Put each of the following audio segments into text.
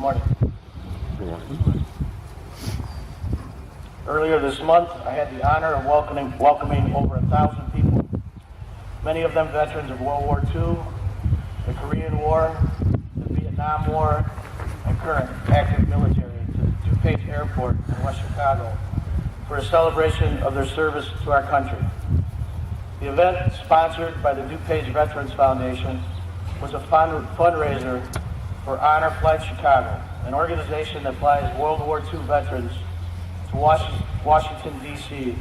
morning. Earlier this month, I had the honor of welcoming over 1,000 people, many of them veterans of World War II, the Korean War, the Vietnam War, and current active military to the DuPage Airport in West Chicago for a celebration of their service to our country. The event, sponsored by the DuPage Veterans Foundation, was a fundraiser for Honor Flight Chicago, an organization that flies World War II veterans to Washington, D.C.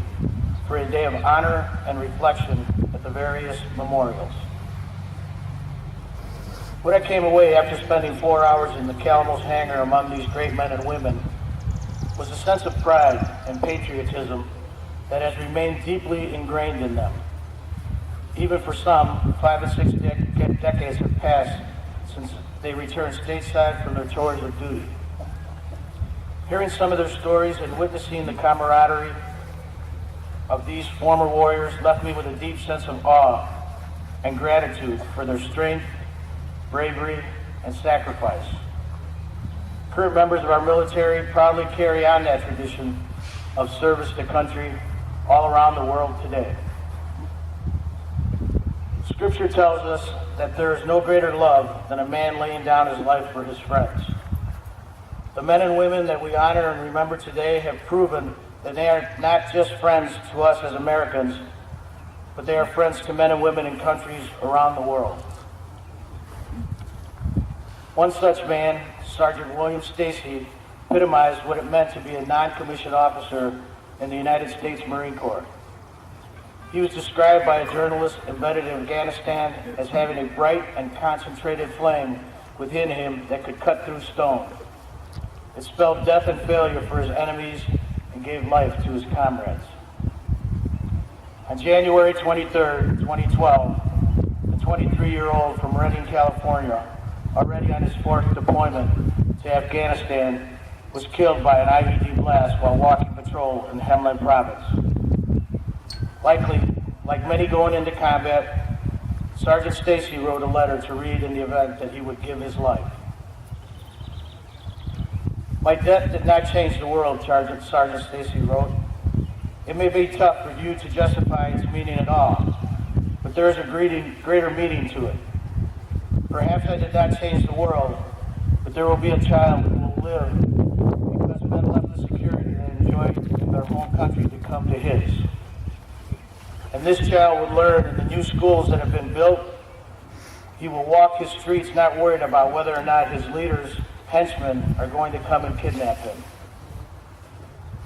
for a day of honor and reflection at the various memorials. When I came away after spending 4 hours in the Calamos hangar among these great men and women was a sense of pride and patriotism that has remained deeply ingrained in them. Even for some, 5 and 6 decades have passed since they returned stateside from their tours of duty. Hearing some of their stories and witnessing the camaraderie of these former warriors left me with a deep sense of awe and gratitude for their strength, bravery, and sacrifice. Current members of our military proudly carry on that tradition of service to country all around the world today. Scripture tells us that there is no greater love than a man laying down his life for his friends. The men and women that we honor and remember today have proven that they are not just friends to us as Americans, but they are friends to men and women in countries around the world. One such man, Sergeant William Stacy, epitomized what it meant to be a non-commissioned officer in the United States Marine Corps. He was described by a journalist embedded in Afghanistan as having a bright and concentrated flame within him that could cut through stone. It spelled death and failure for his enemies and gave life to his comrades. On January 23, 2012, the 23-year-old from Redding, California, already on his fourth deployment to Afghanistan, was killed by an IED blast while walking patrol in Helmand Province. Likely, like many going into combat, Sergeant Stacy wrote a letter to read in the event that he would give his life. My death did not change the world, Sergeant Stacy wrote. It may be tough for you to justify its meaning at all, but there is a greater meaning to it. Perhaps I did not change the world, but there will be a child who will live because men left the security they enjoyed in their home country to come to his. And this child would learn in the new schools that have been built. He will walk his streets not worried about whether or not his leaders, henchmen, are going to come and kidnap him.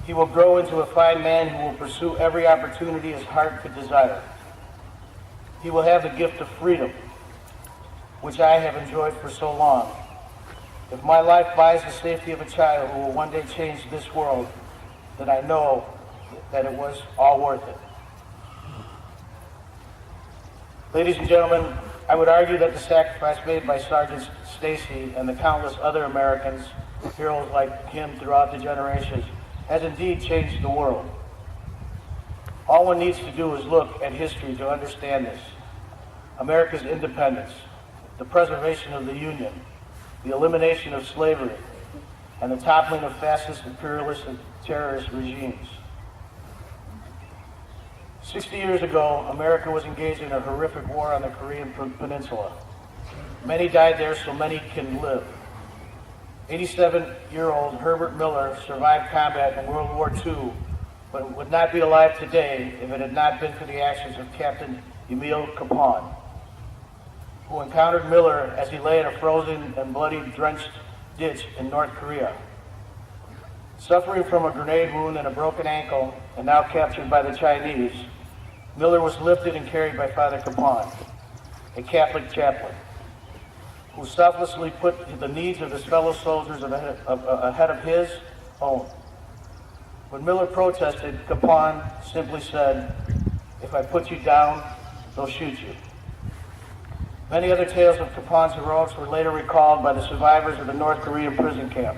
He will grow into a fine man who will pursue every opportunity his heart could desire. He will have the gift of freedom, which I have enjoyed for so long. If my life buys the safety of a child who will one day change this world, then I know that it was all worth it. Ladies and gentlemen, I would argue that the sacrifice made by Sergeant Stacy and the countless other Americans, heroes like him throughout the generations, has indeed changed the world. All one needs to do is look at history to understand this. America's independence, the preservation of the Union, the elimination of slavery, and the toppling of fascist, imperialist, and terrorist regimes. 60 years ago, America was engaged in a horrific war on the Korean Peninsula. Many died there so many can live. 87-year-old Herbert Miller survived combat in World War II, but would not be alive today if it had not been for the actions of Captain Emil Capon, who encountered Miller as he lay in a frozen and bloody drenched ditch in North Korea. Suffering from a grenade wound and a broken ankle, and now captured by the Chinese, Miller was lifted and carried by Father Capon, a Catholic chaplain, who selflessly put the needs of his fellow soldiers ahead of his own. When Miller protested, Capon simply said, "If I put you down, they'll shoot you." Many other tales of Capon's heroics were later recalled by the survivors of the North Korean prison camp.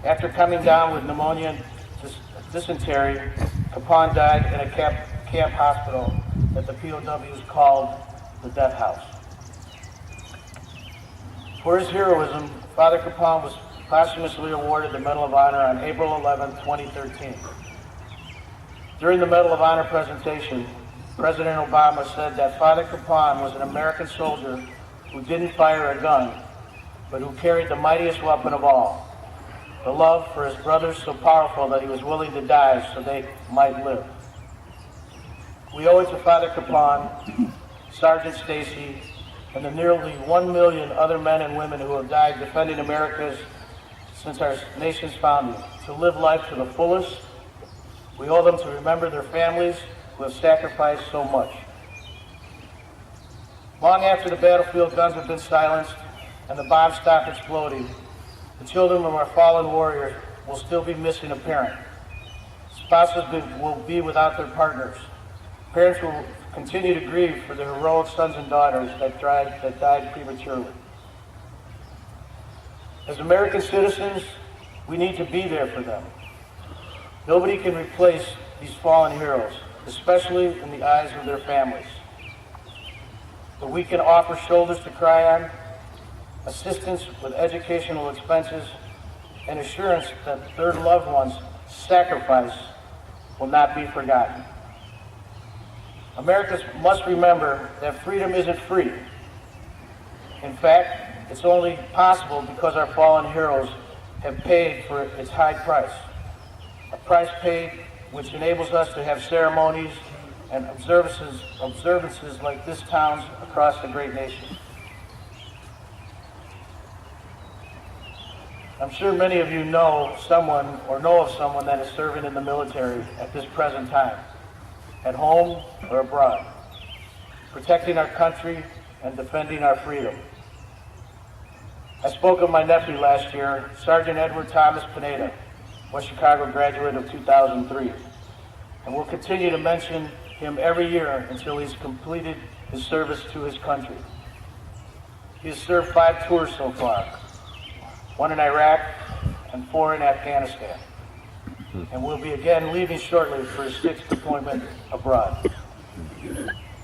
After coming down with pneumonia and dysentery, Capon died in a camp hospital that the POWs called the Death House. For his heroism, Father Capone was posthumously awarded the Medal of Honor on April 11, 2013. During the Medal of Honor presentation, President Obama said that Father Capone was an American soldier who didn't fire a gun, but who carried the mightiest weapon of all, the love for his brothers so powerful that he was willing to die so they might live. We owe it to Father Capone, Sergeant Stacy, and the nearly 1 million other men and women who have died defending America since our nation's founding, to live life to the fullest. We owe them to remember their families who have sacrificed so much. Long after the battlefield guns have been silenced and the bombs stop exploding, the children of our fallen warriors will still be missing a parent. Spouses will be without their partners. Parents will continue to grieve for their heroic sons and daughters that died prematurely. As American citizens, we need to be there for them. Nobody can replace these fallen heroes, especially in the eyes of their families. But we can offer shoulders to cry on, assistance with educational expenses, and assurance that their loved ones' sacrifice will not be forgotten. Americans must remember that freedom isn't free. In fact, it's only possible because our fallen heroes have paid for its high price. A price paid which enables us to have ceremonies and observances like this town's across the great nation. I'm sure many of you know someone or know of someone that is serving in the military at this present time, at home or abroad, protecting our country and defending our freedom. I spoke of my nephew last year, Sergeant Edward Thomas Pineda, West Chicago graduate of 2003, and will continue to mention him every year until he's completed his service to his country. He has served 5 tours so far, 1 in Iraq and 4 in Afghanistan, and will be again leaving shortly for his 6th deployment abroad.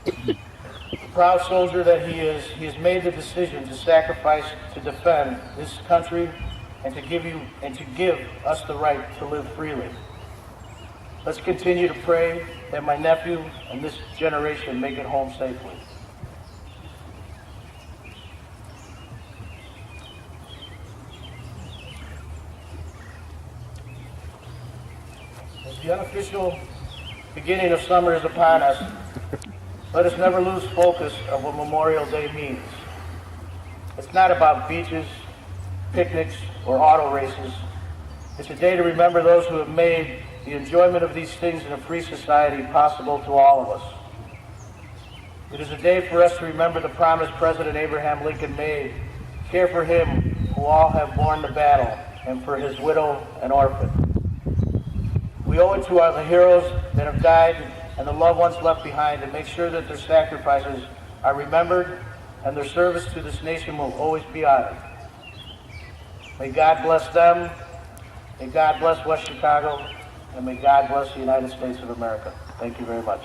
The proud soldier that he has made the decision to sacrifice to defend this country and to give us the right to live freely. Let's continue to pray that my nephew and this generation make it home safely. As the unofficial beginning of summer is upon us, let us never lose focus of what Memorial Day means. It's not about beaches, picnics, or auto races. It's a day to remember those who have made the enjoyment of these things in a free society possible to all of us. It is a day for us to remember the promise President Abraham Lincoln made, care for him who all have borne the battle, and for his widow and orphan. We owe it to the heroes that have died and the loved ones left behind to make sure that their sacrifices are remembered and their service to this nation will always be honored. May God bless them, may God bless West Chicago, and may God bless the United States of America. Thank you very much.